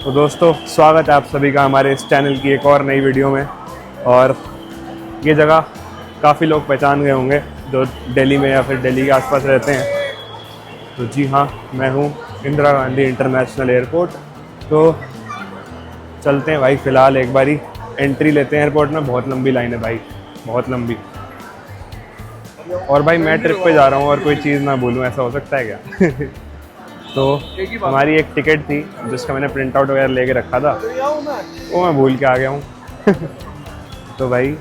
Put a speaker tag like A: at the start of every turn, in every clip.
A: तो दोस्तों स्वागत है आप सभी का हमारे इस चैनल की एक और नई वीडियो में। और ये जगह काफ़ी लोग पहचान गए होंगे जो दिल्ली में या फिर दिल्ली के आसपास रहते हैं। तो जी हाँ, मैं हूँ इंदिरा गांधी इंटरनेशनल एयरपोर्ट। तो चलते हैं भाई, फ़िलहाल एक बारी एंट्री लेते हैं एयरपोर्ट में। बहुत लंबी लाइन है भाई, बहुत लंबी। और भाई मैं ट्रिप पे जा रहा हूँ और कोई चीज़ ना भूलूँ, ऐसा हो सकता है क्या? तो हमारी एक टिकट थी जिसका मैंने प्रिंट आउट वगैरह लेके रखा था, वो मैं भूल के आ गया हूँ। तो भाई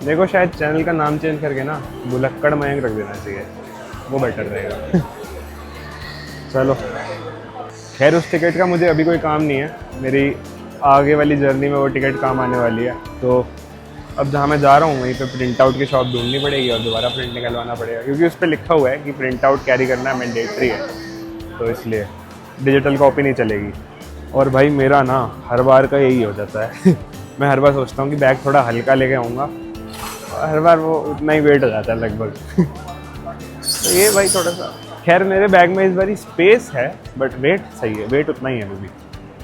A: देखो, शायद चैनल का नाम चेंज करके ना भुलक्कड़ मयंक रख देना चाहिए, वो बेटर रहेगा। चलो खैर, उस टिकट का मुझे अभी कोई काम नहीं है, मेरी आगे वाली जर्नी में वो टिकट काम आने वाली है। तो अब जहाँ मैं जा रहा हूँ वहीं पे प्रिंट आउट की शॉप ढूंढनी पड़ेगी और दोबारा प्रिंट निकलवाना पड़ेगा, क्योंकि उस पर लिखा हुआ है कि प्रिंट आउट कैरी करना मैंडेटरी है, तो इसलिए डिजिटल कॉपी नहीं चलेगी। और भाई मेरा ना हर बार का यही हो जाता है। मैं हर बार सोचता हूँ कि बैग थोड़ा हल्का लेके आऊँगा, हर बार वो उतना ही वेट हो जाता है लगभग। तो ये भाई थोड़ा सा, खैर मेरे बैग में इस बार स्पेस है बट वेट सही है, वेट उतना ही है अभी भी।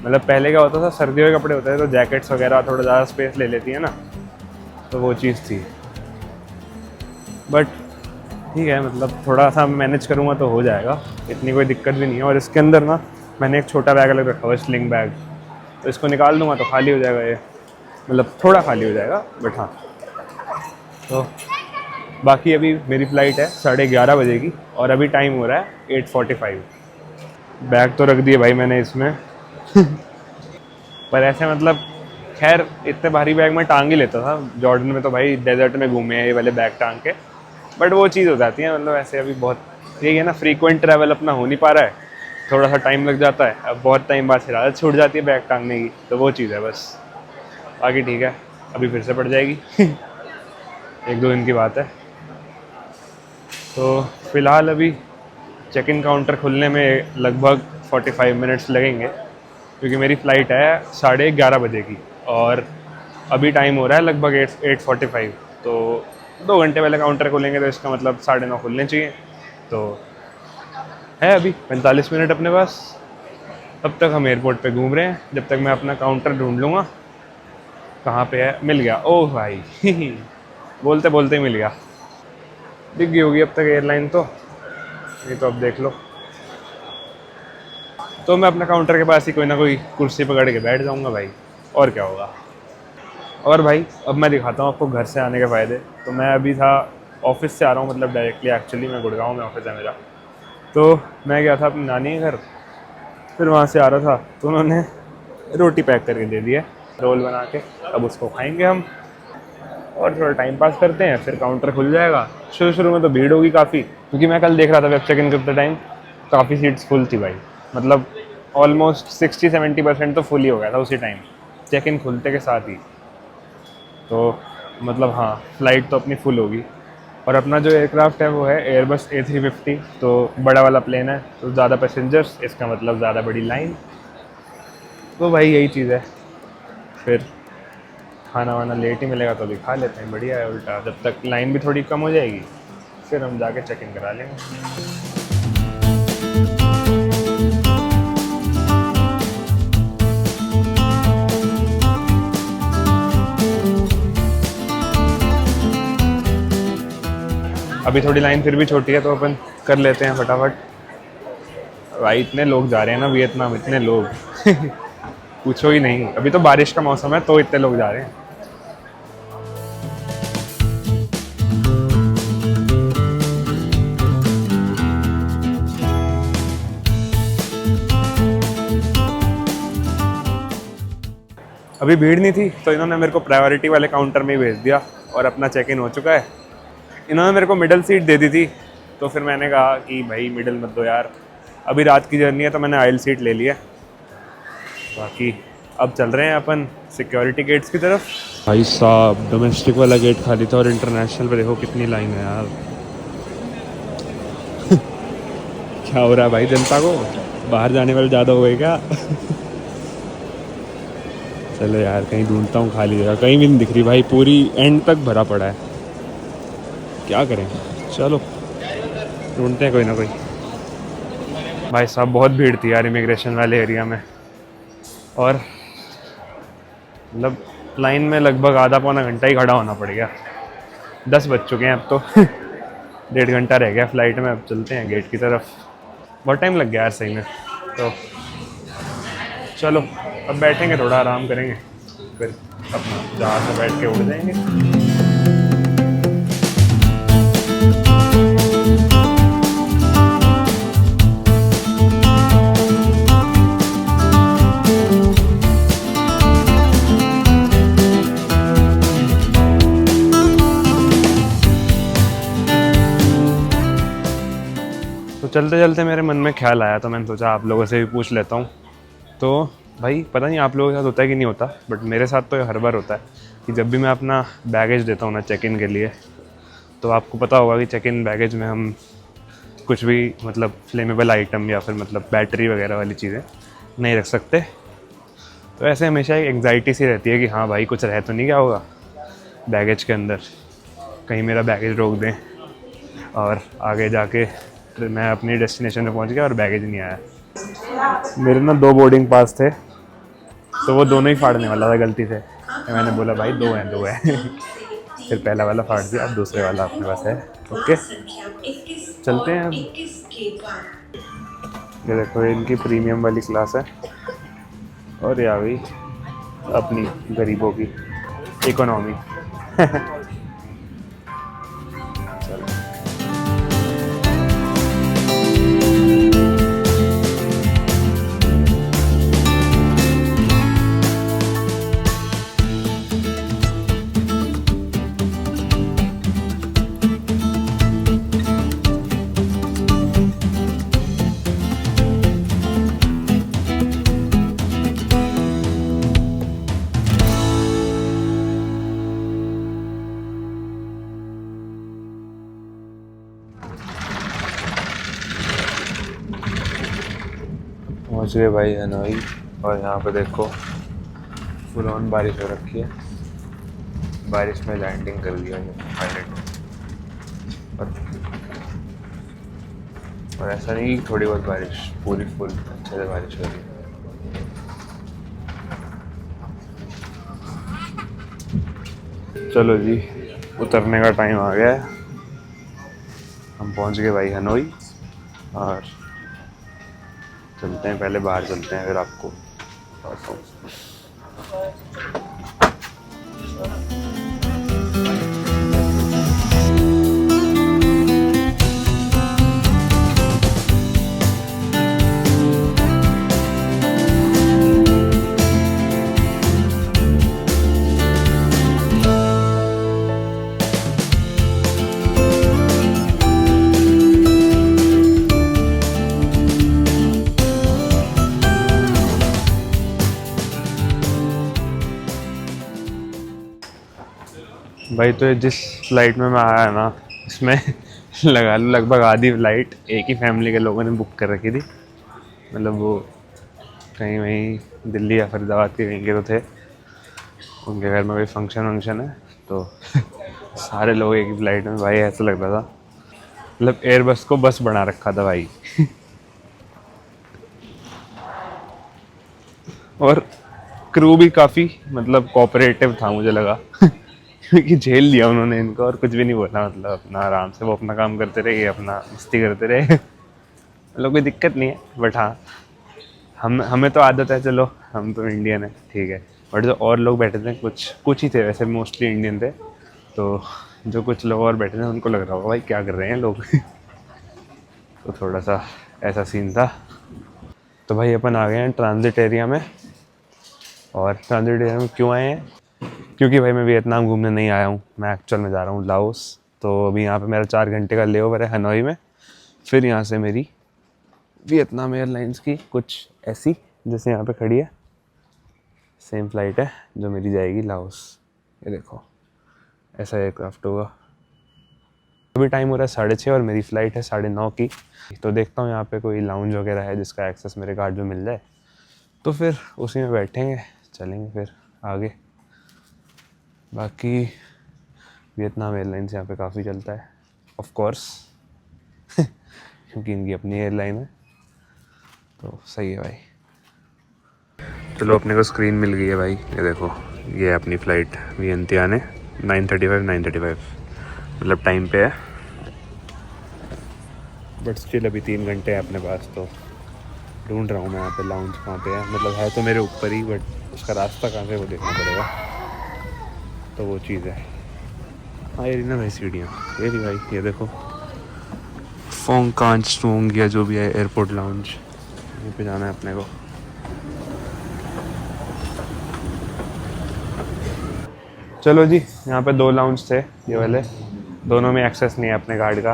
A: मतलब पहले क्या होता था, सर्दियों के कपड़े होते थे तो जैकेट्स वगैरह थोड़ा ज़्यादा स्पेस ले लेती है ना, तो वो चीज़ थी। बट ठीक है, मतलब थोड़ा सा मैनेज करूँगा तो हो जाएगा, इतनी कोई दिक्कत भी नहीं है। और इसके अंदर ना मैंने एक छोटा बैग अलग रखा हुआ है, स्लिंग बैग, तो इसको निकाल दूँगा तो खाली हो जाएगा ये, मतलब थोड़ा खाली हो जाएगा बट हाँ। तो बाकी अभी मेरी फ़्लाइट है 11:30 बजे की और अभी टाइम हो रहा है 8:45। बैग तो रख दिए भाई मैंने इसमें। पर ऐसे मतलब खैर इतने भारी बैग में टांग ही लेता था जॉर्डन में, तो भाई डेजर्ट में घूमे हैं ये वाले बैग टांग के, बट वो चीज़ हो जाती है। मतलब ऐसे अभी बहुत यही है ना, फ्रीक्वेंट ट्रैवल अपना हो नहीं पा रहा है, थोड़ा सा टाइम लग जाता है। अब बहुत टाइम बाद फिर आदत छूट जाती है बैग टांगने की, तो वो चीज़ है बस। बाकी ठीक है, अभी फिर से पड़ जाएगी। 1-2 दिन की बात है। तो फ़िलहाल अभी चेक इन काउंटर खुलने में लगभग 45 मिनट्स लगेंगे, क्योंकि मेरी फ़्लाइट है 11:30 बजे की और अभी टाइम हो रहा है लगभग 8:45। तो 2 घंटे पहले काउंटर खोलेंगे, तो इसका मतलब 9:30 खुलने चाहिए। तो है अभी 45 मिनट अपने पास, तब तक हम एयरपोर्ट पे घूम रहे हैं, जब तक मैं अपना काउंटर ढूंढ लूँगा। कहाँ पे है, मिल गया, ओह भाई। बोलते बोलते ही मिल गया। दिख गई होगी अब तक एयरलाइन, तो नहीं तो अब देख लो। तो मैं अपना काउंटर के पास ही कोई ना कोई कुर्सी पकड़ के बैठ जाऊंगा भाई, और क्या होगा। और भाई अब मैं दिखाता हूँ आपको घर से आने के फ़ायदे। तो मैं अभी था ऑफिस से आ रहा हूँ, मतलब डायरेक्टली, एक्चुअली मैं गुड़गांव में ऑफिस है मेरा। तो मैं गया था अपनी नानी के घर, फिर वहाँ से आ रहा था तो उन्होंने रोटी पैक करके दे दी है, रोल बना के। अब उसको खाएंगे हम और थोड़ा टाइम पास करते हैं, फिर काउंटर खुल जाएगा। शुरू शुरू में तो भीड़ होगी काफ़ी, क्योंकि मैं कल देख रहा था वेब चेक इन करते टाइम, काफ़ी सीट्स फुल थी भाई। मतलब ऑलमोस्ट 60-70% तो फुल ही हो गया था उसी टाइम, चेक इन खुलते के साथ ही। तो मतलब हाँ, फ़्लाइट तो अपनी फुल होगी। और अपना जो एयरक्राफ्ट है वो है एयरबस A350, तो बड़ा वाला प्लेन है, तो ज़्यादा पैसेंजर्स, इसका मतलब ज़्यादा बड़ी लाइन। तो भाई यही चीज़ है। फिर खाना वाना लेट ही मिलेगा तो अभी खा लेते हैं, बढ़िया है उल्टा, जब तक लाइन भी थोड़ी कम हो जाएगी फिर हम जाके चेक इन करा लेंगे। अभी थोड़ी लाइन फिर भी छोटी है तो अपन कर लेते हैं फटाफट। भाई इतने लोग जा रहे हैं ना वियतनाम, इतने लोग। पूछो ही नहीं, अभी तो बारिश का मौसम है तो इतने लोग जा रहे हैं। अभी भीड़ नहीं थी तो इन्होंने मेरे को प्रायोरिटी वाले काउंटर में ही भेज दिया और अपना चेक इन हो चुका है। इन्होंने मेरे को मिडल सीट दे दी थी, तो फिर मैंने कहा कि भाई मिडल मत दो यार, अभी रात की जर्नी है, तो मैंने आइल सीट ले लिया। बाकी अब चल रहे हैं अपन सिक्योरिटी गेट्स की तरफ। भाई साहब डोमेस्टिक वाला गेट खाली था और इंटरनेशनल पे देखो कितनी लाइन है यार। क्या हो रहा है भाई, जनता को बाहर जाने वाले ज़्यादा हो गए क्या? चलो यार कहीं ढूंढता हूँ खाली जगह, कहीं भी नहीं दिख रही भाई, पूरी एंड तक भरा पड़ा है, क्या करें। चलो ढूंढते हैं कोई ना कोई। भाई साहब बहुत भीड़ थी यार इमिग्रेशन वाले एरिया में, और मतलब लाइन में लगभग आधा पौना घंटा ही खड़ा होना पड़ गया। 10 बज चुके हैं अब तो। 1.5 घंटा रह गया फ़्लाइट में, अब चलते हैं गेट की तरफ। बहुत टाइम लग गया यार सही में। तो चलो अब बैठेंगे, थोड़ा आराम करेंगे, फिर अपना जहाज़ में बैठ के उड़ जाएंगे। तो चलते चलते मेरे मन में ख्याल आया, तो मैंने सोचा आप लोगों से भी पूछ लेता हूँ। तो भाई पता नहीं आप लोगों के साथ होता है कि नहीं होता, बट मेरे साथ तो हर बार होता है कि जब भी मैं अपना बैगेज देता हूँ ना चेक इन के लिए, तो आपको पता होगा कि चेक इन बैगेज में हम कुछ भी मतलब फ्लेमेबल आइटम या फिर मतलब बैटरी वगैरह वाली चीज़ें नहीं रख सकते। तो ऐसे हमेशा एक एंग्जाइटी सी रहती है कि हाँ भाई कुछ रह तो नहीं गया होगा बैगेज के अंदर, कहीं मेरा बैगेज रोक दें और आगे जाके मैं अपनी डेस्टिनेशन पे पहुंच गया और बैगेज नहीं आया। मेरे ना 2 बोर्डिंग पास थे, तो वो दोनों ही फाड़ने वाला था गलती से। मैंने बोला भाई 2 हैं 2 हैं। फिर पहला वाला फाड़ दिया, अब दूसरे वाला अपने पास है। ओके चलते हैं अब। ये देखो इनकी प्रीमियम वाली क्लास है और ये आ गई अपनी गरीबों की इकोनॉमी। पहुँच गए भाई हनोई, और यहाँ पे देखो फुल ऑन बारिश हो रखी है। बारिश में लैंडिंग कर दिया पायलट। और ऐसा नहीं थोड़ी बहुत बारिश, पूरी फुल अच्छे से बारिश हो रही है। चलो जी उतरने का टाइम आ गया है, हम पहुंच गए भाई हनोई। और चलते हैं, पहले बाहर चलते हैं फिर आपको बताता हूँ। भाई तो ये जिस फ्लाइट में मैं आया ना, इसमें लगा लो लगभग आधी फ्लाइट एक ही फैमिली के लोगों ने बुक कर रखी थी। मतलब वो कहीं वहीं दिल्ली या फरीदाबाद के कहीं के तो थे, उनके घर में कोई फंक्शन वंक्शन है, तो सारे लोग एक ही फ्लाइट में। भाई ऐसा लग रहा था मतलब एयरबस को बस बना रखा था भाई। और क्रू भी काफ़ी मतलब कोऑपरेटिव था मुझे लगा। क्योंकि झेल लिया उन्होंने इनको और कुछ भी नहीं बोला, मतलब अपना आराम से वो अपना काम करते रहे, ये अपना मस्ती करते रहे। मतलब कोई दिक्कत नहीं है, बट हाँ हमें तो आदत है, चलो हम तो इंडियन है ठीक है। बट जो और लोग बैठे थे कुछ ही थे वैसे, मोस्टली इंडियन थे, तो जो कुछ लोग और बैठे थे उनको लग रहा होगा भाई क्या कर रहे हैं लोग। तो थोड़ा सा ऐसा सीन था। तो भाई अपन आ गए हैं ट्रांजिट एरिया में। और ट्रांजिट एरिया में क्यों आए हैं? क्योंकि भाई मैं वियतनाम घूमने नहीं आया हूँ, मैं एक्चुअल में जा रहा हूँ लाओस। तो अभी यहाँ पे मेरा 4 घंटे का लेओवर है हनोई में। फिर यहाँ से मेरी वियतनाम एयरलाइंस की कुछ ऐसी जैसे यहाँ पे खड़ी है सेम फ्लाइट है जो मेरी जाएगी लाओस। ये देखो ऐसा एयरक्राफ्ट होगा। अभी टाइम हो रहा है 6:30 और मेरी फ़्लाइट है 9:30 की। तो देखता हूँ यहाँ पे कोई लाउंज वगैरह है जिसका एक्सेस मेरे कार्ड में मिल जाए, तो फिर उसी में बैठेंगे, चलेंगे फिर आगे। बाकी वियतनाम एयरलाइंस यहाँ पे काफ़ी चलता है ऑफ कोर्स। क्योंकि इनकी अपनी एयरलाइन है, तो सही है भाई। चलो अपने को स्क्रीन मिल गई है भाई, ये देखो, ये है अपनी फ़्लाइट वियंतियाने 9:35 मतलब टाइम पे है, बट स्टिल अभी 3 घंटे है अपने पास। तो ढूंढ रहा हूँ मैं यहाँ पे लाउंज कहाँ पे है, मतलब है तो मेरे ऊपर ही, बट उसका रास्ता कहाँ से वो देखना पड़ेगा, तो वो चीज़ है। हाँ ये रही ना भाई सीढ़ियाँ, ये रही भाई, ये देखो फोंग कांच स्टोंग या जो भी है एयरपोर्ट लाउंज, यहीं पे जाना है अपने को। चलो जी, यहाँ पे 2 लाउंज थे ये वाले, दोनों में एक्सेस नहीं है अपने कार्ड का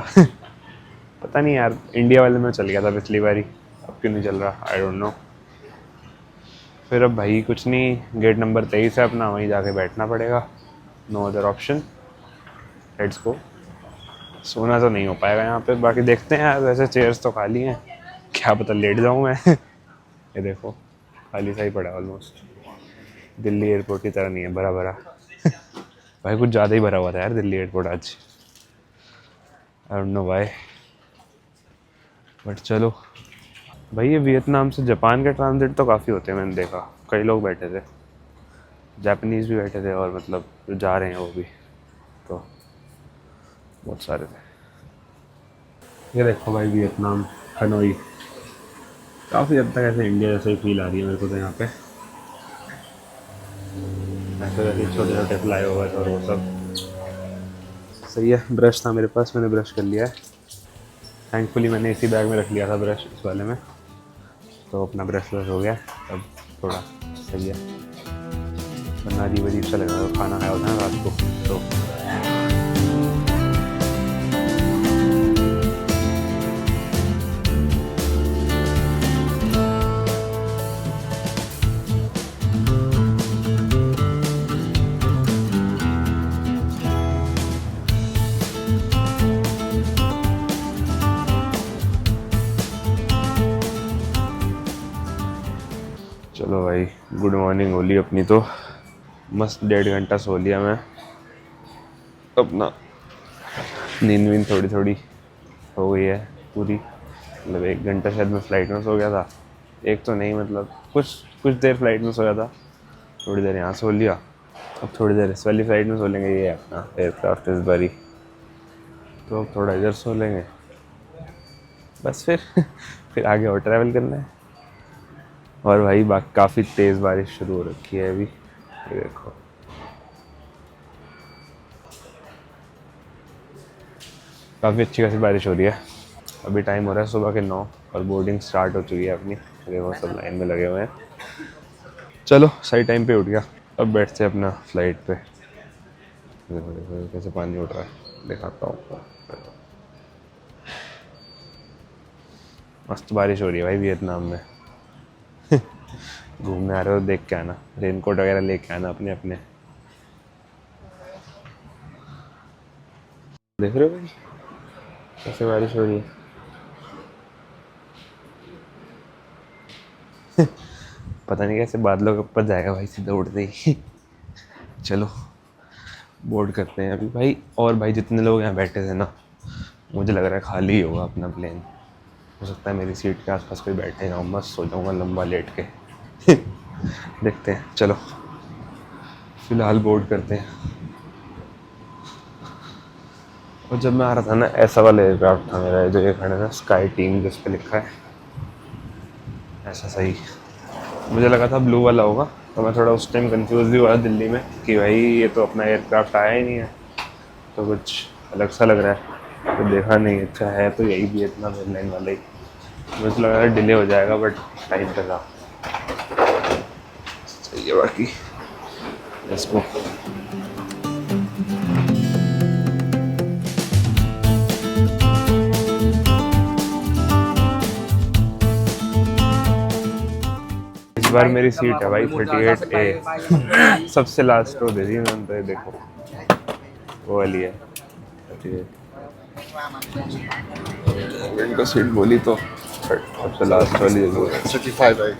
A: पता नहीं यार, इंडिया वाले में चल गया था पिछली बारी, अब क्यों नहीं चल रहा, आई डोंट नो। फिर अब भाई कुछ नहीं, गेट नंबर 23 है अपना, वहीं जाके बैठना पड़ेगा, no other option, let's go. सोना तो नहीं हो पाएगा यहाँ पे, बाकी देखते हैं यार, वैसे चेयर्स तो खाली हैं, क्या पता लेट जाऊँ मैं ये देखो खाली सा ही पड़ा ऑलमोस्ट, दिल्ली एयरपोर्ट की तरह नहीं है भरा भरा भाई कुछ ज़्यादा ही भरा हुआ था यार दिल्ली एयरपोर्ट आज, I don't know why, but चलो। भाई ये वियतनाम से जापान के ट्रांजिट तो काफ़ी होते हैं, मैंने देखा कई लोग बैठे थे, जापानीज़ भी बैठे थे, और मतलब जो जा रहे हैं वो भी, तो बहुत सारे थे। ये देखो भाई वियतनाम हनोई, काफ़ी हद तक ऐसे इंडिया जैसे ही फील आ रही है मेरे को तो यहाँ पे, ऐसे वैसे छोटे छोटे फ्लाई ओवर और वो सब सही है। ब्रश था मेरे पास, मैंने ब्रश कर लिया है, थैंकफुली मैंने इसी बैग में रख लिया था ब्रश इस वाले में, तो अपना ब्रश हो गया, अब थोड़ा सही है, वरना अजीब अजीब सा लग रहा है, खाना खाया होता है रात को तो। चलो भाई गुड मॉर्निंग होली अपनी तो, मस्त 1.5 घंटा सो लिया मैं, अपना नींद वींद थोड़ी थोड़ी हो गई है पूरी, मतलब 1 घंटा शायद मैं फ़्लाइट में सो गया था, एक तो नहीं मतलब कुछ कुछ देर फ़्लाइट में सोया था, थोड़ी देर यहाँ सो लिया, अब थोड़ी देर इस वाली फ़्लाइट में सो लेंगे, ये अपना एयरक्राफ्ट इस बारी, तो अब थोड़ा इधर सो लेंगे, बस फिर आगे और ट्रैवल करना है। और भाई काफ़ी तेज़ बारिश शुरू हो रखी है अभी, ये देखो काफ़ी अच्छी खासी बारिश हो रही है। अभी टाइम हो रहा है सुबह के 9 और बोर्डिंग स्टार्ट हो चुकी है अपनी, देखो सब लाइन में लगे हुए हैं। चलो सही टाइम पे उठ गया, अब बैठते हैं अपना फ्लाइट पे। देखो देखो कैसे पानी उठ रहा है, दिखाता हूँ, मस्त बारिश हो रही है भाई वियतनाम में घूमने आ रहे हो देख के आना, रेनकोट वगैरह लेके आना अपने अपने। देख रहे हो भाई कैसे बारिश हो रही है पता नहीं कैसे बादलों के ऊपर जाएगा भाई सीधा उड़ते ही चलो बोर्ड करते हैं अभी भाई। और भाई जितने लोग यहाँ बैठे थे ना, मुझे लग रहा है खाली ही होगा अपना प्लेन, हो सकता है मेरी सीट के आसपास कोई बैठे ना, मस्त सो जाऊँगा लंबा लेट के देखते हैं, चलो फिलहाल बोर्ड करते हैं। और जब मैं आ रहा था ना, ऐसा वाला एयरक्राफ्ट था मेरा, जो ये खड़ा है ना स्काई टीम जिस पे लिखा है, ऐसा सही मुझे लगा था ब्लू वाला होगा, तो मैं थोड़ा उस टाइम कंफ्यूज भी हुआ दिल्ली में कि भाई ये तो अपना एयरक्राफ्ट आया ही नहीं है, तो कुछ अलग सा लग रहा है, तो देखा नहीं, अच्छा है तो यही भी इतना एयरलाइन वाला ही, मुझे लगा था डिले हो जाएगा बट टाइम पे था, सही है। बाकी इसको इस बार मेरी सीट है भाई 38A सबसे लास्ट रो दे दी मैंने, तो ये देखो वो वाली है 38, विंडो सीट बोली तो सबसे लास्ट वाली है 35 है।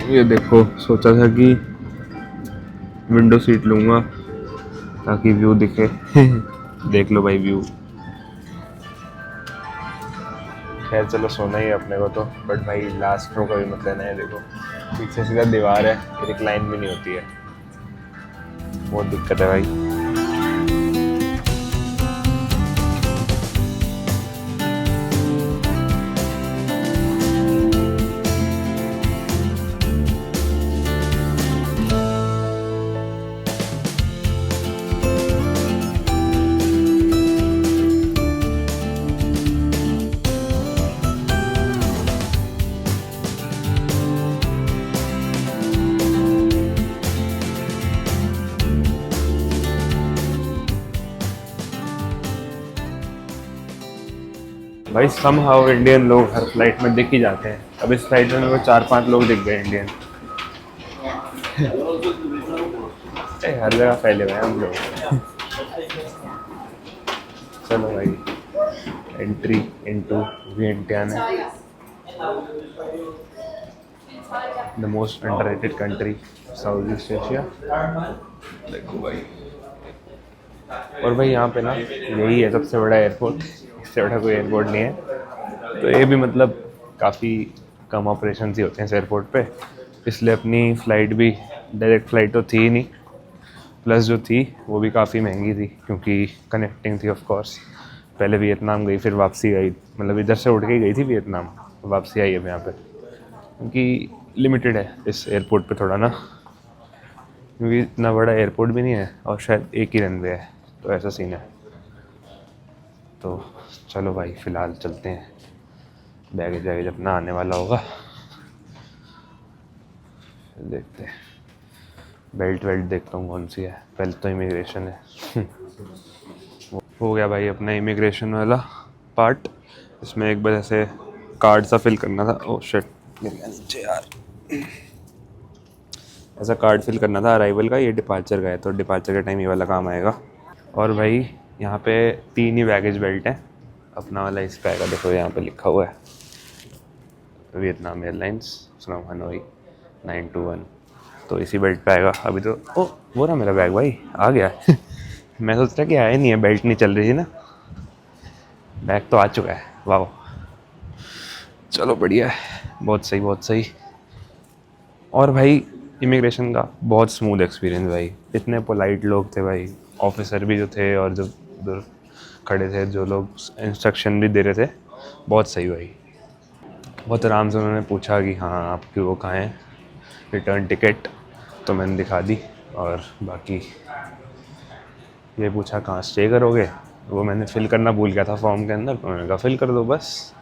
A: ये देखो सोचा था कि विंडो सीट लूँगा ताकि व्यू दिखे देख लो भाई व्यू,
B: खैर चलो सोना ही है अपने को तो, बट भाई लास्ट रो का भी मत लेना है। देखो पीछे सीधा दीवार है, रिक्लाइन भी नहीं होती है, बहुत दिक्कत है भाई।
A: भाई सम हाउ इंडियन लोग हर फ्लाइट में दिख ही जाते हैं। अब इस फ्लाइट में मेरे को 4-5 लोग दिख गए इंडियन। हर जगह फैले हुए हैं हम लोग। चलो भाई, entry into Vientiane, the most underrated country South East Asia. देखो भाई, और भाई यहाँ पे ना यही है सबसे बड़ा एयरपोर्ट, इससे बड़ा कोई एयरपोर्ट नहीं है। तो ये भी मतलब काफ़ी कम ऑपरेशन ही होते हैं इस एयरपोर्ट पे, इसलिए अपनी फ़्लाइट भी डायरेक्ट फ़्लाइट तो थी ही नहीं, प्लस जो थी वो भी काफ़ी महंगी थी क्योंकि कनेक्टिंग थी ऑफ कोर्स। पहले वियतनाम गई, फिर वापसी आई, मतलब इधर से उठ के ही गई थी वियतनाम, वापसी आई अब यहाँ पे, क्योंकि लिमिटेड है इस एयरपोर्ट पे थोड़ा ना, क्योंकि इतना बड़ा एयरपोर्ट भी नहीं है और शायद एक ही रनवे है, तो ऐसा सीन है। तो चलो भाई फ़िलहाल चलते हैं, बैगेज वैगेज अपना आने वाला होगा, देखते हैं। बेल्ट वेल्ट देखता हूँ कौन सी है, पहले तो इमिग्रेशन है। हो गया भाई अपना इमिग्रेशन वाला पार्ट। इसमें एक बार ऐसे कार्ड सा फिल करना था, ओह शिट यार, ऐसा कार्ड फिल करना था अराइवल का, ये डिपार्चर का है, तो डिपार्चर के टाइम ये वाला काम आएगा। और भाई यहाँ पे 3 ही बैगेज बेल्ट हैं, अपना वाला इस पे आएगा, देखो यहाँ पे लिखा हुआ है वियतनाम एयरलाइंस फ्रॉम हनोई 921, तो इसी बेल्ट पे आएगा। अभी तो ओ वो रहा मेरा बैग भाई आ गया। मैं सोच रहा कि आया नहीं है, बेल्ट नहीं चल रही थी ना, बैग तो आ चुका है, वाह चलो बढ़िया है, बहुत सही बहुत सही। और भाई इमिग्रेशन का बहुत स्मूथ एक्सपीरियंस भाई, इतने पोलाइट लोग थे भाई, ऑफिसर भी जो थे और जो उधर खड़े थे जो लोग इंस्ट्रक्शन भी दे रहे थे, बहुत सही भाई। बहुत आराम से उन्होंने पूछा कि हाँ आपकी वो कहाँ है रिटर्न टिकट, तो मैंने दिखा दी, और बाकी ये पूछा कहाँ स्टे करोगे, वो मैंने फ़िल करना भूल गया था फॉर्म के अंदर, तो मैंने कहा फ़िल कर दो बस,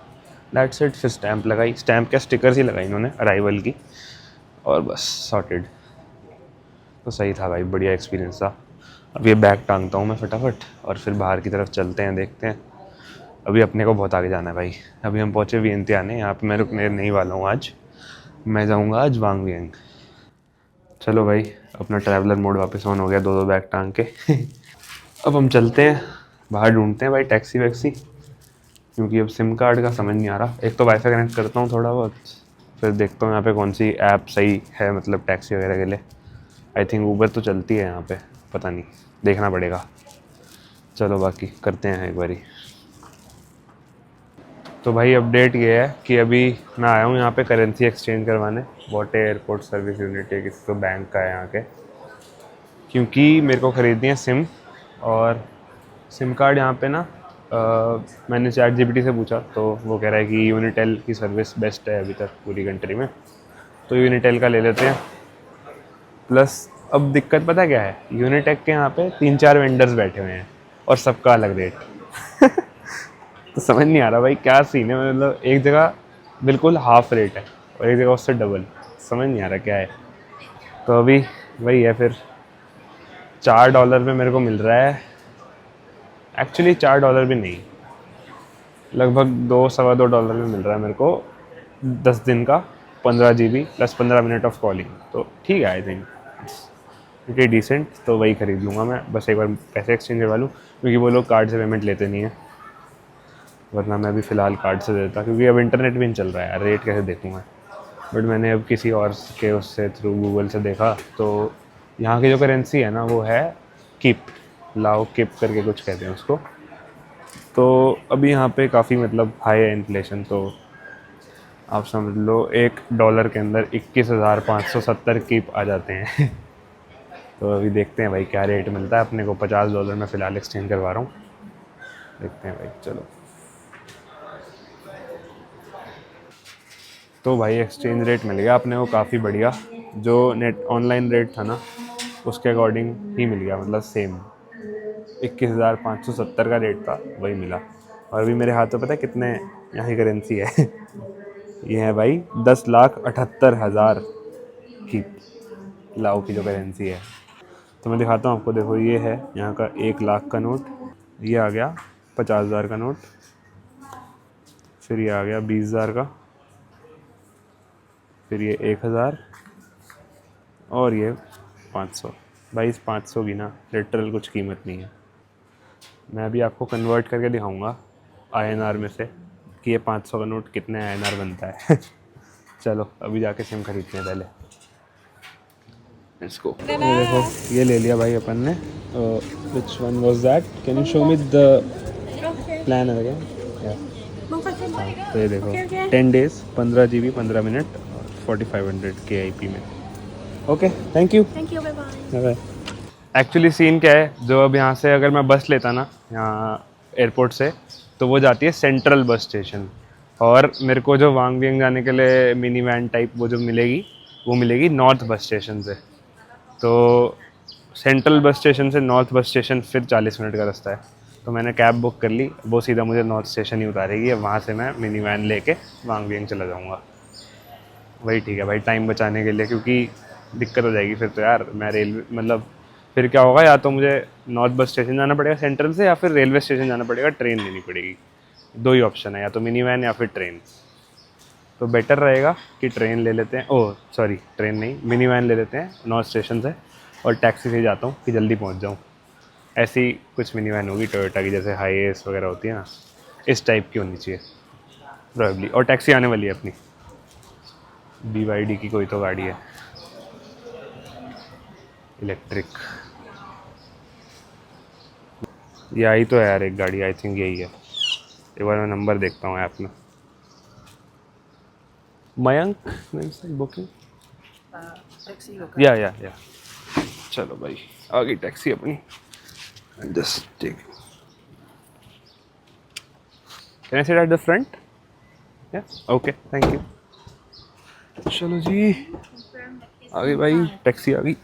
A: दैट्स इट। फिर स्टैंप लगाई, स्टैंप क्या स्टिकर्स ही लगाई इन्होंने अराइवल की, और बस सॉर्टेड। तो सही था भाई, बढ़िया एक्सपीरियंस था। अब ये बैग टांगता हूँ मैं फटाफट और फिर बाहर की तरफ चलते हैं, देखते हैं। अभी अपने को बहुत आगे जाना है भाई, अभी हम पहुँचे वियंतियाने, यहाँ पे मैं रुकने नहीं वाला हूँ आज, मैं जाऊँगा आज वांग वियंग। चलो भाई अपना ट्रैवलर मोड वापस ऑन हो गया, 2 बैग टांग के। अब हम चलते हैं बाहर, ढूंढते हैं भाई टैक्सी वैक्सी, क्योंकि अब सिम कार्ड का समझ नहीं आ रहा। एक तो वाईफाई कनेक्ट करता हूँ थोड़ा बहुत, फिर देखता हूँ यहाँ पे कौन सी ऐप सही है, मतलब टैक्सी वगैरह के लिए। आई थिंक ऊबर तो चलती है यहाँ पे, पता नहीं, देखना पड़ेगा। चलो बाकी करते हैं एक बारी। तो भाई अपडेट ये है कि अभी मैं आया हूँ यहाँ पे करेंसी एक्सचेंज करवाने, वॉटे एयरपोर्ट सर्विस यूनिट, एक तो बैंक का है यहाँ के, क्योंकि मेरे को ख़रीदनी है सिम, और सिम कार्ड यहाँ पे ना मैंने ChatGPT से पूछा, तो वो कह रहा है कि यूनिटेल की सर्विस बेस्ट है अभी तक पूरी कंट्री में, तो यूनिटेल का ले लेते हैं। प्लस अब दिक्कत पता क्या है, यूनिटेक के यहाँ पे 3-4 वेंडर्स बैठे हुए हैं और सबका अलग रेट। तो समझ नहीं आ रहा भाई क्या सीन है, मतलब एक जगह बिल्कुल हाफ रेट है और एक जगह उससे डबल, समझ नहीं आ रहा क्या है। तो अभी वही है, फिर $4 में मेरे को मिल रहा है, एक्चुअली $4 भी नहीं, लगभग $2-2.25 में मिल रहा है मेरे को 10 दिन का 15 GB plus 15 minute of calling, तो ठीक है आई थिंक इट डिसेंट। तो वही ख़रीद लूँगा मैं, बस एक बार पैसे एक्सचेंज करवा लूँ, क्योंकि वो लोग कार्ड से पेमेंट लेते नहीं हैं, वरना मैं भी फ़िलहाल कार्ड से देता, क्योंकि अब इंटरनेट भी नहीं चल रहा है यार, रेट कैसे देखूँगा। बट मैंने अब किसी और के उससे थ्रू गूगल से देखा, तो यहाँ की जो करेंसी है ना वो है किप, लाओ किप करके कुछ कहते हैं उसको, तो अभी यहाँ पे काफ़ी मतलब हाई है इन्फ्लेशन, तो आप समझ लो $1 के अंदर 21,570 कीप आ जाते हैं। तो अभी देखते हैं भाई क्या रेट मिलता है अपने को। $50 में फ़िलहाल एक्सचेंज करवा रहा हूँ, देखते हैं भाई। चलो तो भाई एक्सचेंज रेट मिल गया अपने को काफ़ी बढ़िया। जो नेट ऑनलाइन रेट था ना उसके अकॉर्डिंग ही मिल गया, मतलब सेम 21,570 का रेट था, वही मिला। और अभी मेरे हाथ में पता है कितने यहाँ की करेंसी है? ये है भाई 10,78,000 की लाओ की जो करेंसी है। तो मैं दिखाता हूँ आपको, देखो ये है यहाँ का 1,00,000 का नोट, ये आ गया 50,000 का नोट, फिर ये आ गया 20,000 का, फिर ये 1,000 और ये 500। भाई इस 500 की ना लिटरल कुछ कीमत नहीं है। मैं अभी आपको कन्वर्ट करके दिखाऊंगा INR में से कि ये 500 का नोट कितने INR बनता है। चलो अभी जाके सिम खरीदते हैं पहले। Let's go. देखो ये ले लिया भाई अपन ने। Which one was that? Can you show me the plan again? तो ये देखो 10 डेज 15 GB 15 मिनट 4500 KIP में। Okay thank you. Bye bye. Actually scene क्या है, जो अब यहाँ से अगर मैं बस लेता ना यहाँ एयरपोर्ट से, तो वो जाती है सेंट्रल बस स्टेशन, और मेरे को जो वांग वियंग जाने के लिए मिनी वैन टाइप वो जो मिलेगी वो मिलेगी नॉर्थ बस स्टेशन से। तो सेंट्रल बस स्टेशन से नॉर्थ बस स्टेशन फिर 40 मिनट का रास्ता है। तो मैंने कैब बुक कर ली, वो सीधा मुझे नॉर्थ स्टेशन ही उतारेगी, वहाँ से मैं मिनी वैन लेके वांग वियंग चला जाऊँगा। वही ठीक है भाई टाइम बचाने के लिए, क्योंकि दिक्कत हो जाएगी फिर तो यार। मैं रेलवे मतलब फिर क्या होगा, या तो मुझे नॉर्थ बस स्टेशन जाना पड़ेगा सेंट्रल से, या फिर रेलवे स्टेशन जाना पड़ेगा, ट्रेन लेनी पड़ेगी। दो ही ऑप्शन है, या तो मिनी वैन या फिर ट्रेन। तो बेटर रहेगा कि ट्रेन ले लेते हैं, ओह सॉरी ट्रेन नहीं, मिनी वैन ले लेते हैं नॉर्थ स्टेशन से, और टैक्सी से जाता हूँ कि जल्दी पहुँच जाऊँ। ऐसी कुछ मिनी वैन होगी टोयोटा की, जैसे हाईएस वगैरह होती है ना, इस टाइप की होनी चाहिए प्रोबेबली। और टैक्सी आने वाली है अपनी, BYD की कोई तो गाड़ी है इलेक्ट्रिक। ये आई तो है यार एक गाड़ी, आई थिंक यही है। एक बार मैं नंबर देखता हूँ ऐप में। मयंक बुकिंग या चलो भाई आ गई टैक्सी अपनी। Just take, can I sit at the front? या ओके थैंक यू। चलो जी आ गई भाई टैक्सी आ गई,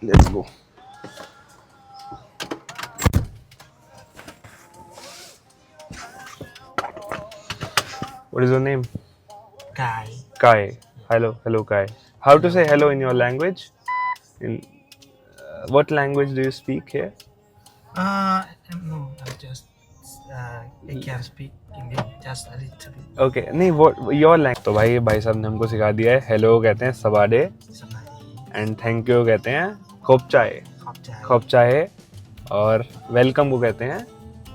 A: let's go. What is your name?
C: Kai.
A: Kai. Hello Kai. How to say hello in your language? In what language do you speak here?
C: No, I just I can speak English just a little bit.
A: Okay, नहीं what your language? तो भाई साहब ने हमको सिखा दिया है hello कहते हैं सवाडे, एंड थैंक यू कहते हैं खोप चाहे, और वेलकम को कहते हैं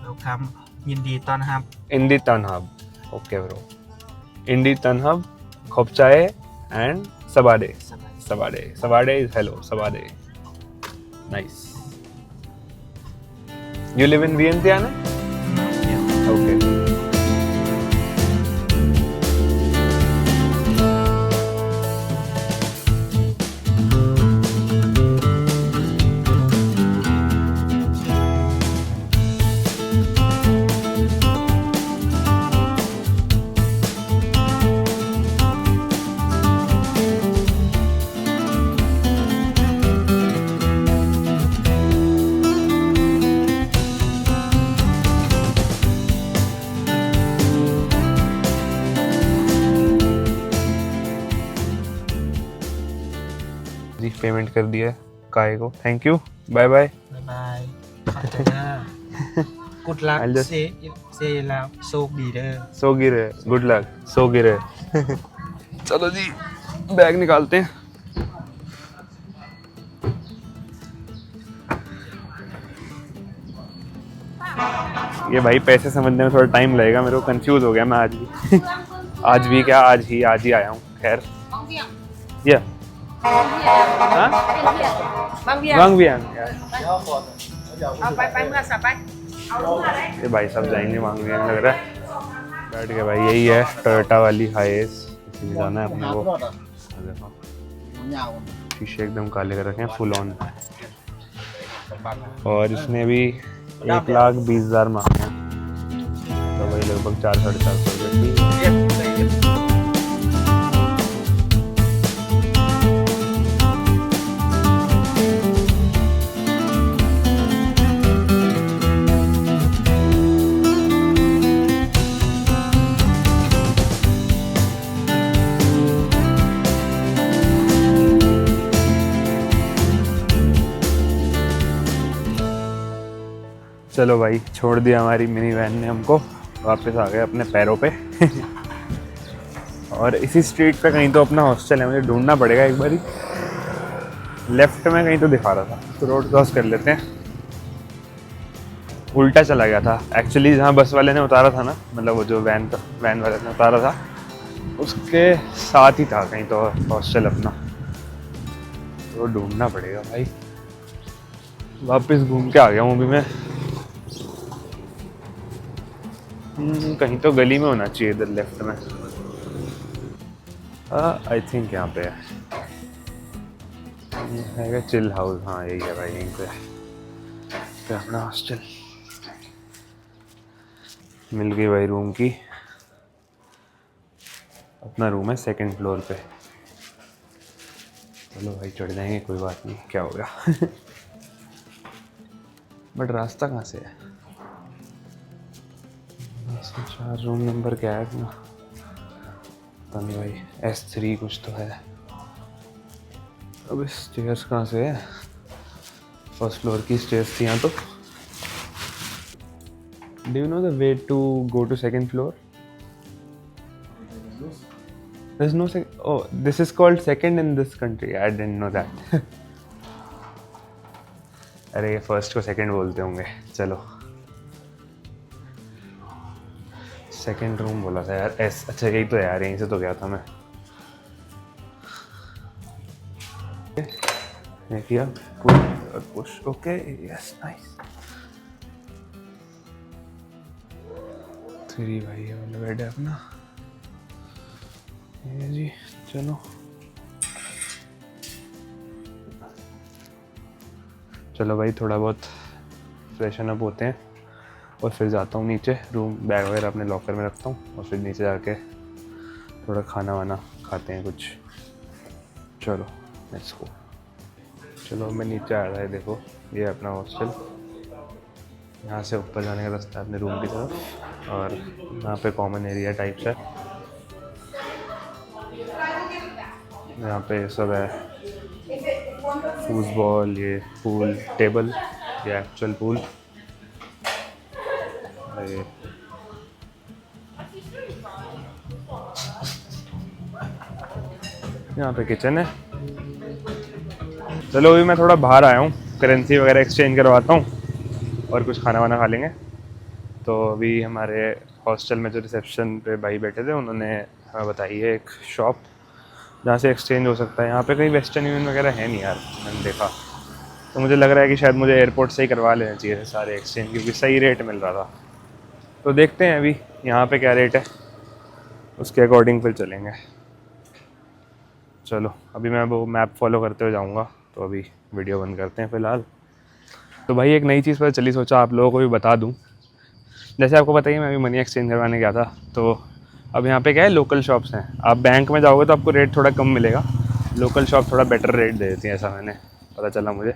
C: Welcome. Yindi Tanham.
A: इंदी तनहब। ओके ब्रो, इंदी तनहब, खोप चाहे एंड सवाडे इज हेलो, सवाडे। Nice. You live in Vientiane?
C: Yeah.
A: Okay. जी पेमेंट कर दिया है काय को, thank you, bye bye.
C: Bye bye. Good luck.
A: I'll just-
C: say là so đi đây.
A: सो गिरे, गुड लक, सो गिरे। चलो जी बैग निकालते हैं। ये भाई पैसे समझने में थोड़ा टाइम लगेगा, मेरे को कंफ्यूज हो गया मैं आज भी। आज ही आया हूँ। खैर या
D: Bang Biang.
A: वांग भी
D: Bay mưa sập bay.
A: ये भाई साहब जाएंगे मांगने लग रहा है। बैठ गए भाई, यही है टोयोटा वाली हाईएस, इसी में जाना है अपने को। देखो शीशे एकदम काले कर रखे हैं फुल ऑन। और इसने भी 1,20,000 मांगे हैं, तो वही लगभग 400-450 रुपये। चलो भाई, छोड़ दिया हमारी मिनी वैन ने हमको, वापस आ गए अपने पैरों पे। और इसी स्ट्रीट पे कहीं तो अपना हॉस्टल है, मुझे ढूंढना पड़ेगा एक बारी। लेफ्ट में कहीं तो दिखा रहा था, तो रोड क्रॉस कर लेते हैं। उल्टा चला गया था एक्चुअली, जहाँ बस वाले ने उतारा था ना, मतलब वो जो वैन वाले ने उतारा था उसके साथ ही था कहीं तो हॉस्टल अपना, तो ढूंढना पड़ेगा भाई। वापस घूम के आ गया हूँ अभी मैं। कहीं तो गली में होना चाहिए इधर लेफ्ट में। आई थिंक यहाँ पे है चिल हाउस। हाँ यही है भाई, यहीं पे अपना हॉस्टल। मिल गई भाई रूम की, अपना रूम है 2nd फ्लोर पे। चलो भाई चढ़ जाएंगे, कोई बात नहीं, क्या हो गया। बट रास्ता कहाँ से है? 4 रूम नंबर क्या है अपना, पता नहीं भाई। S3 कुछ तो है। अब स्टेयर्स कहाँ से है? 1st फ्लोर की स्टेयर्स थी यहाँ तो। Do you know the way to go to 2nd floor? There's no second. Oh, this is called 2nd in this country. I didn't know that. अरे ये 1st को 2nd बोलते होंगे। चलो 2nd रूम बोला था यार। अच्छा यही तो है यार, यहीं से तो गया था मैं। ये किया पुश। Okay yes nice. 3 भाई ये वाला बेड है अपना। ये जी चलो भाई, थोड़ा बहुत फ्रेशन अप होते हैं और फिर जाता हूँ नीचे। रूम बैग वगैरह अपने लॉकर में रखता हूँ और फिर नीचे जाके थोड़ा खाना वाना खाते हैं कुछ। चलो लेट्स गो। चलो मैं नीचे आ रहा है, देखो ये है अपना हॉस्टल। यहाँ से ऊपर जाने का रास्ता है अपने रूम की तरफ, और यहाँ पे कॉमन एरिया टाइप है। यहाँ पे सब है, फूटबॉल, ये पूल टेबल, ये एक्चुअल पूल। ये यहाँ पे किचन है। चलो अभी मैं थोड़ा बाहर आया हूँ, करेंसी वगैरह एक्सचेंज करवाता हूँ और कुछ खाना वाना खा लेंगे। तो अभी हमारे हॉस्टल में जो रिसेप्शन पे भाई बैठे थे, उन्होंने हमें बताई है एक शॉप जहाँ से एक्सचेंज हो सकता है। यहाँ पे कहीं वेस्टर्न यूनियन वगैरह है नहीं यार, मैंने देखा। तो मुझे लग रहा है कि शायद मुझे एयरपोर्ट से ही करवा लेना चाहिए थे सारे एक्सचेंज, क्योंकि सही रेट मिल रहा था। तो देखते हैं अभी यहाँ पे क्या रेट है, उसके अकॉर्डिंग फिर चलेंगे। चलो अभी मैं वो मैप फॉलो करते हुए जाऊँगा, तो अभी वीडियो बंद करते हैं फ़िलहाल। तो भाई एक नई चीज़ पर चली, सोचा आप लोगों को भी बता दूँ। जैसे आपको पता ही, मैं अभी मनी एक्सचेंज करवाने गया था, तो अब यहाँ पे क्या है, लोकल शॉप्स हैं। आप बैंक में जाओगे तो आपको रेट थोड़ा कम मिलेगा, लोकल शॉप थोड़ा बेटर रेट दे देती है, ऐसा मैंने पता चला मुझे।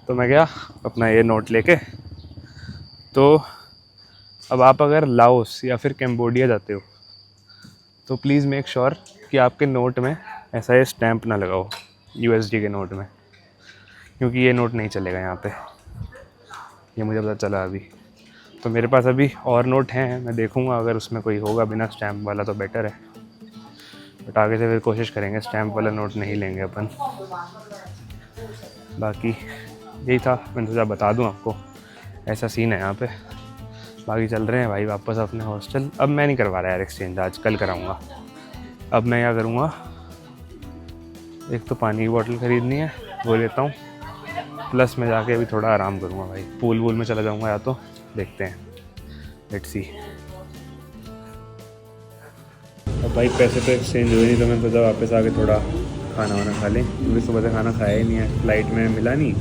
A: तो मैं गया अपना ये नोट लेके। तो अब आप अगर लाओस या फिर कैम्बोडिया जाते हो तो प्लीज़ मेक श्योर कि आपके नोट में ऐसा ये स्टैंप ना लगाओ USD के नोट में, क्योंकि ये नोट नहीं चलेगा यहाँ पे, ये मुझे पता चला अभी। तो मेरे पास अभी और नोट हैं, मैं देखूँगा अगर उसमें कोई होगा बिना स्टैंप वाला तो बेटर है, बट आगे से फिर कोशिश करेंगे स्टैंप वाला नोट नहीं लेंगे अपन। बाकी यही था, मैंने सोचा बता दूँ आपको, ऐसा सीन है यहाँ पे। बाकी चल रहे हैं भाई वापस अपने हॉस्टल। अब मैं नहीं करवा रहा यार एक्सचेंज, आज कल कराऊँगा। अब मैं क्या करूँगा, एक तो पानी की बोतल ख़रीदनी है, वो लेता हूँ, प्लस मैं जाके अभी थोड़ा आराम करूँगा भाई, पूल वूल में चला जाऊँगा या तो, देखते हैं, लेट्स सी। अब भाई पैसे तो एक्सचेंज हुए नहीं तो मैं सोचा वापस आके थोड़ा खाना वाना खा लें, क्योंकि सुबह से खाना खाया ही नहीं है, फ्लाइट में मिला नहीं,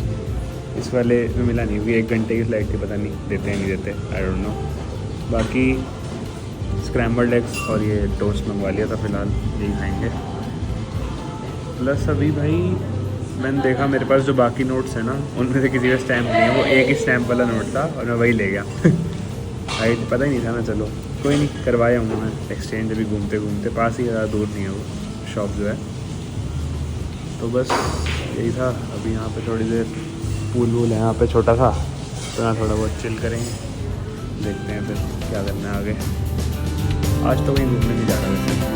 A: इस वाले में मिला नहीं, क्योंकि 1 घंटे की फ्लाइट थी, पता नहीं देते हैं नहीं देते, आई डोंट नो। बाकी स्क्रैम्बल्ड एग्स और ये टोस्ट मंगवा लिया था, फ़िलहाल यही खाएंगे। प्लस अभी भाई मैंने देखा मेरे पास जो बाकी नोट्स हैं ना, उनमें से किसी का स्टैम्प नहीं है, वो एक ही स्टैम्प वाला नोट था और मैं वही ले गया। भाई पता ही नहीं था ना, चलो कोई नहीं, करवाया हूँ मैं एक्सचेंज अभी घूमते घूमते, पास ही, ज़्यादा दूर नहीं है वो शॉप जो है। तो बस यही था। अभी यहाँ पे थोड़ी देर पूल वूल है यहाँ पे छोटा सा, तो यहाँ थोड़ा बहुत चिल करेंगे, देखते हैं फिर क्या करना है आगे। आज तो कहीं घूमने नहीं जा रहा वैसे।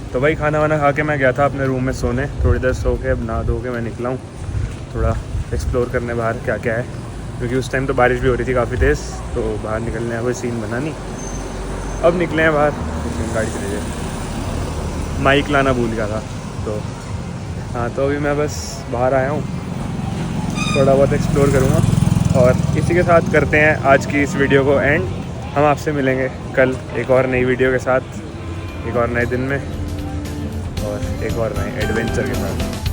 A: तो भाई खाना वाना खा के मैं गया था अपने रूम में सोने, थोड़ी देर सो के अब नहा धो के मैं निकला हूँ थोड़ा एक्सप्लोर करने बाहर क्या क्या है, क्योंकि उस टाइम तो बारिश भी हो रही थी काफ़ी तेज़, तो बाहर निकलने का कोई सीन बना नहीं। अब निकले हैं बाहर, गाड़ी चले जाए, माइक लाना भूल गया था, तो हाँ, तो अभी मैं बस बाहर आया हूँ, थोड़ा बहुत एक्सप्लोर करूँगा और इसी के साथ करते हैं आज की इस वीडियो को एंड। हम आपसे मिलेंगे कल एक और नई वीडियो के साथ, एक और नए दिन में और एक और नए एडवेंचर के साथ।